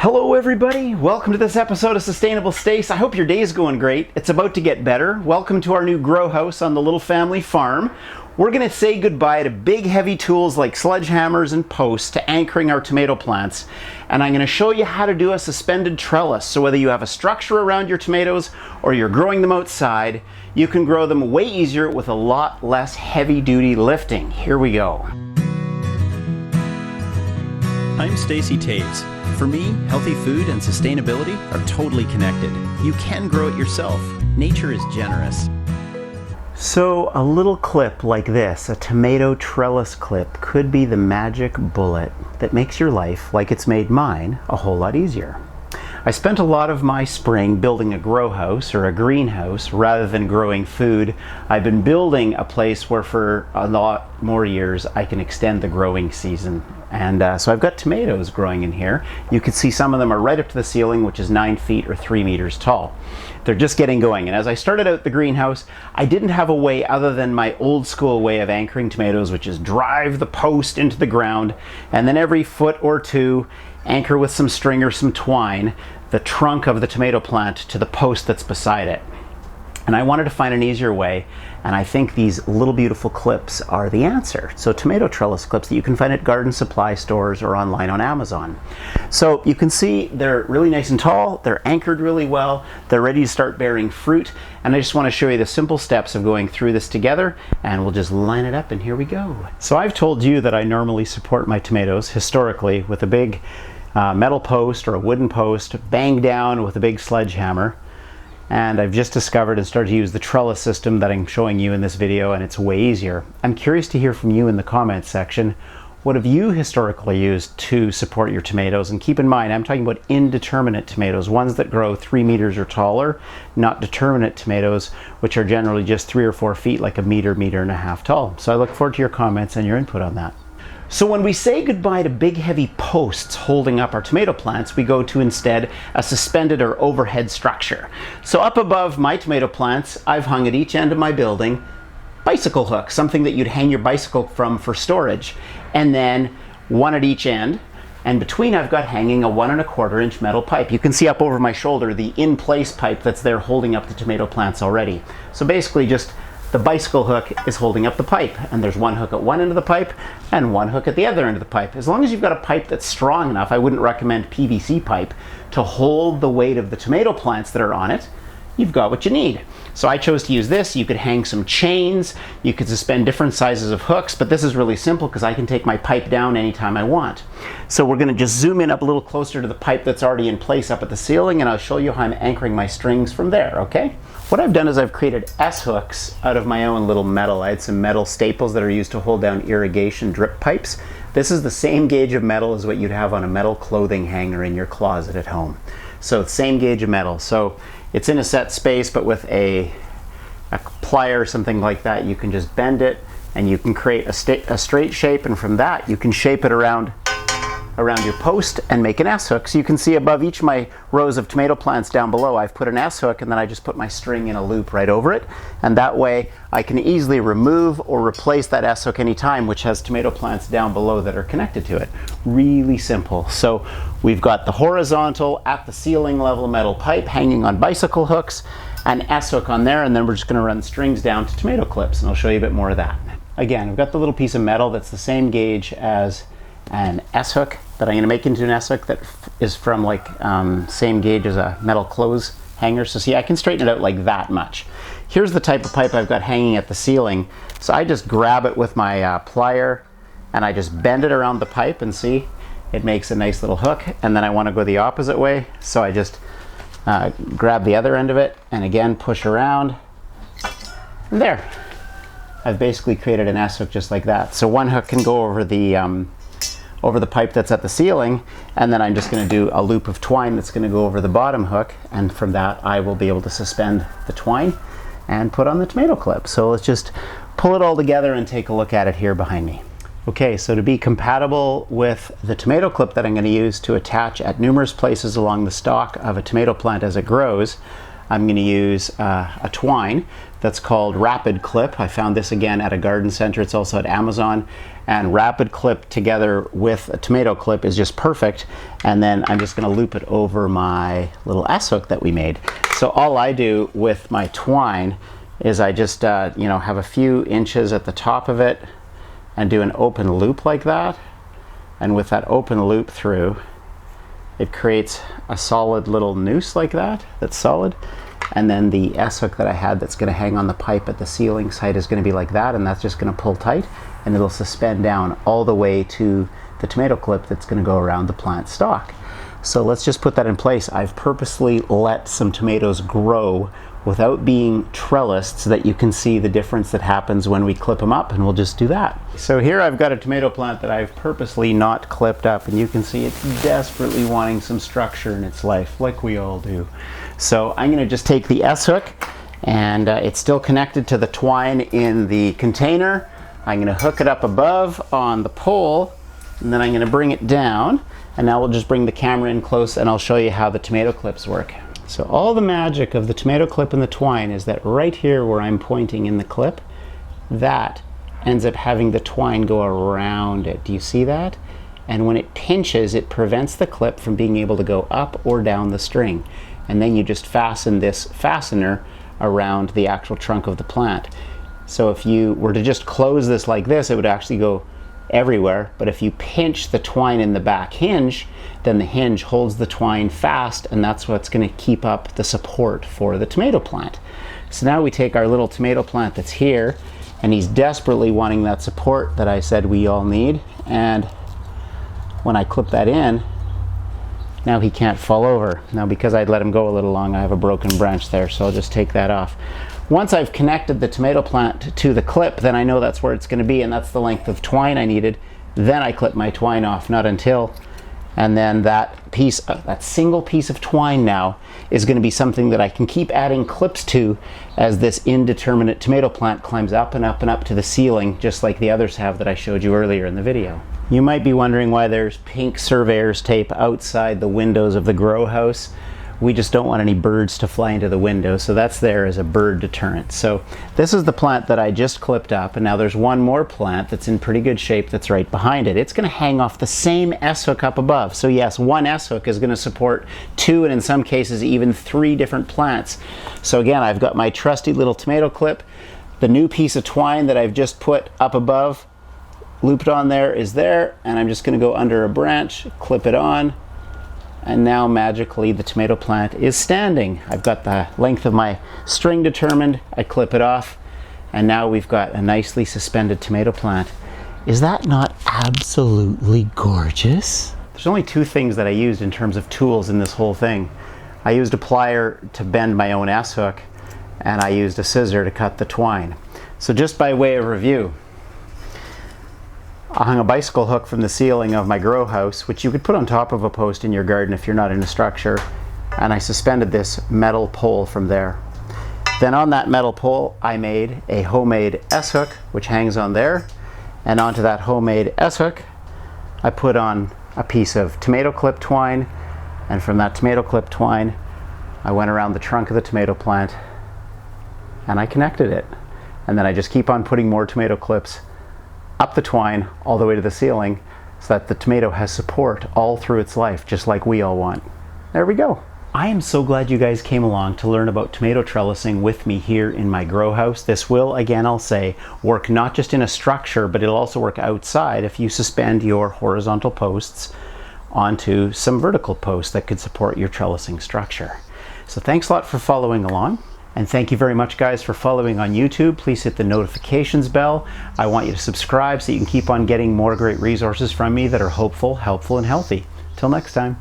Hello everybody, welcome to this episode of Sustainable Stace. I hope your day is going great. It's about to get better. Welcome to our new grow house on the little family farm. We're going to say goodbye to big heavy tools like sledgehammers and posts to anchoring our tomato plants. And I'm going to show you how to do a suspended trellis. So whether you have a structure around your tomatoes or you're growing them outside, you can grow them way easier with a lot less heavy duty lifting. Here we go. I'm Stace. For me, healthy food and sustainability are totally connected. You can grow it yourself. Nature is generous. So a little clip like this, a tomato trellis clip, could be the magic bullet that makes your life, like it's made mine, a whole lot easier. I spent a lot of my spring building a grow house or a greenhouse rather than growing food. I've been building a place where for a lot more years I can extend the growing season. And so I've got tomatoes growing in here. You can see some of them are right up to the ceiling, which is 9 feet or 3 meters tall. They're just getting going. And as I started out the greenhouse, I didn't have a way other than my old school way of anchoring tomatoes, which is drive the post into the ground and then every foot or two anchor with some string or some twine the trunk of the tomato plant to the post that's beside it. And I wanted to find an easier way, and I think these little beautiful clips are the answer. So tomato trellis clips that you can find at garden supply stores or online on Amazon. So you can see they're really nice and tall, they're anchored really well, they're ready to start bearing fruit, and I just want to show you the simple steps of going through this together, and we'll just line it up and here we go. So I've told you that I normally support my tomatoes historically with a big metal post or a wooden post banged down with a big sledgehammer. And I've just discovered and started to use the trellis system that I'm showing you in this video, and it's way easier. I'm curious to hear from you in the comments section. What have you historically used to support your tomatoes? And keep in mind, I'm talking about indeterminate tomatoes, ones that grow 3 meters or taller, not determinate tomatoes, which are generally just 3 or 4 feet, like a meter, meter and a half tall. So I look forward to your comments and your input on that. So when we say goodbye to big heavy posts holding up our tomato plants, we go to instead a suspended or overhead structure. So up above my tomato plants, I've hung at each end of my building bicycle hooks, something that you'd hang your bicycle from for storage, and then one at each end. And between I've got hanging a 1 1/4 inch metal pipe. You can see up over my shoulder the in-place pipe that's there holding up the tomato plants already. So basically just the bicycle hook is holding up the pipe, and there's one hook at one end of the pipe and one hook at the other end of the pipe. As long as you've got a pipe that's strong enough, I wouldn't recommend PVC pipe, to hold the weight of the tomato plants that are on it, you've got what you need. So I chose to use this. You could hang some chains, you could suspend different sizes of hooks, but this is really simple because I can take my pipe down anytime I want. So we're going to just zoom in up a little closer to the pipe that's already in place up at the ceiling, and I'll show you how I'm anchoring my strings from there, okay? What I've done is I've created S-hooks out of my own little metal. I had some metal staples that are used to hold down irrigation drip pipes. This is the same gauge of metal as what you'd have on a metal clothing hanger in your closet at home. So same gauge of metal. So it's in a set space, but with a plier or something like that, you can just bend it and you can create a straight shape, and from that you can shape it around your post and make an S-hook. So you can see above each of my rows of tomato plants down below, I've put an S-hook, and then I just put my string in a loop right over it. And that way I can easily remove or replace that S-hook anytime, which has tomato plants down below that are connected to it. Really simple. So we've got the horizontal at the ceiling level metal pipe hanging on bicycle hooks, an S-hook on there, and then we're just going to run strings down to tomato clips, and I'll show you a bit more of that. Again, I've got the little piece of metal that's the same gauge as an S-hook that I'm going to make into an S-hook that is from like same gauge as a metal clothes hanger. So see, I can straighten it out like that much. Here's the type of pipe I've got hanging at the ceiling. So I just grab it with my plier and I just bend it around the pipe, and see, it makes a nice little hook. And then I want to go the opposite way, so I just grab the other end of it and again push around, and there. I've basically created an S-hook just like that. So one hook can go over the pipe that's at the ceiling, and then I'm just going to do a loop of twine that's going to go over the bottom hook, and from that I will be able to suspend the twine and put on the tomato clip. So let's just pull it all together and take a look at it here behind me. Okay, so to be compatible with the tomato clip that I'm going to use to attach at numerous places along the stalk of a tomato plant as it grows, I'm going to use a twine that's called Rapid Clip. I found this again at a garden center. It's also at Amazon. And Rapid Clip together with a tomato clip is just perfect. And then I'm just going to loop it over my little S-hook that we made. So all I do with my twine is I just have a few inches at the top of it and do an open loop like that. And with that open loop through, it creates a solid little noose like that, that's solid. And then the S-hook that I had that's going to hang on the pipe at the ceiling side is going to be like that, and that's just going to pull tight, and it'll suspend down all the way to the tomato clip that's going to go around the plant stalk. So let's just put that in place. I've purposely let some tomatoes grow without being trellised so that you can see the difference that happens when we clip them up, and we'll just do that. So here I've got a tomato plant that I've purposely not clipped up, and you can see it's desperately wanting some structure in its life, like we all do. So I'm going to just take the S-hook, and it's still connected to the twine in the container. I'm going to hook it up above on the pole, and then I'm going to bring it down, and now we'll just bring the camera in close and I'll show you how the tomato clips work. So all the magic of the tomato clip and the twine is that right here where I'm pointing in the clip, that ends up having the twine go around it. Do you see that? And when it pinches, it prevents the clip from being able to go up or down the string. And then you just fasten this fastener around the actual trunk of the plant. So if you were to just close this like this, it would actually go everywhere. But if you pinch the twine in the back hinge, then the hinge holds the twine fast, and that's what's going to keep up the support for the tomato plant. So now we take our little tomato plant that's here, and he's desperately wanting that support that I said we all need. And when I clip that in, now he can't fall over. Now because I'd let him go a little long, I have a broken branch there, so I'll just take that off. Once I've connected the tomato plant to the clip, then I know that's where it's going to be, and that's the length of twine I needed. Then I clip my twine off, not until. And then that piece, that single piece of twine now is going to be something that I can keep adding clips to as this indeterminate tomato plant climbs up and up and up to the ceiling, just like the others have that I showed you earlier in the video. You might be wondering why there's pink surveyor's tape outside the windows of the grow house. We just don't want any birds to fly into the window, so that's there as a bird deterrent. So this is the plant that I just clipped up, and now there's one more plant that's in pretty good shape that's right behind it. It's going to hang off the same S-hook up above. So yes, one S-hook is going to support 2 and in some cases even 3 different plants. So again, I've got my trusty little tomato clip. The new piece of twine that I've just put up above, looped on there, is there, and I'm just going to go under a branch, clip it on, and now magically the tomato plant is standing. I've got the length of my string determined, I clip it off, and now we've got a nicely suspended tomato plant. Is that not absolutely gorgeous? There's only 2 things that I used in terms of tools in this whole thing. I used a plier to bend my own S-hook, and I used a scissor to cut the twine. So just by way of review, I hung a bicycle hook from the ceiling of my grow house, which you could put on top of a post in your garden if you're not in a structure, and I suspended this metal pole from there. Then on that metal pole, I made a homemade S-hook, which hangs on there, and onto that homemade S-hook, I put on a piece of tomato clip twine, and from that tomato clip twine, I went around the trunk of the tomato plant, and I connected it. And then I just keep on putting more tomato clips up the twine all the way to the ceiling so that the tomato has support all through its life, just like we all want. There we go. I am so glad you guys came along to learn about tomato trellising with me here in my grow house. This will, again, I'll say, work not just in a structure, but it'll also work outside if you suspend your horizontal posts onto some vertical posts that could support your trellising structure. So thanks a lot for following along. And thank you very much, guys, for following on YouTube. Please hit the notifications bell. I want you to subscribe so you can keep on getting more great resources from me that are hopeful, helpful, and healthy. Till next time.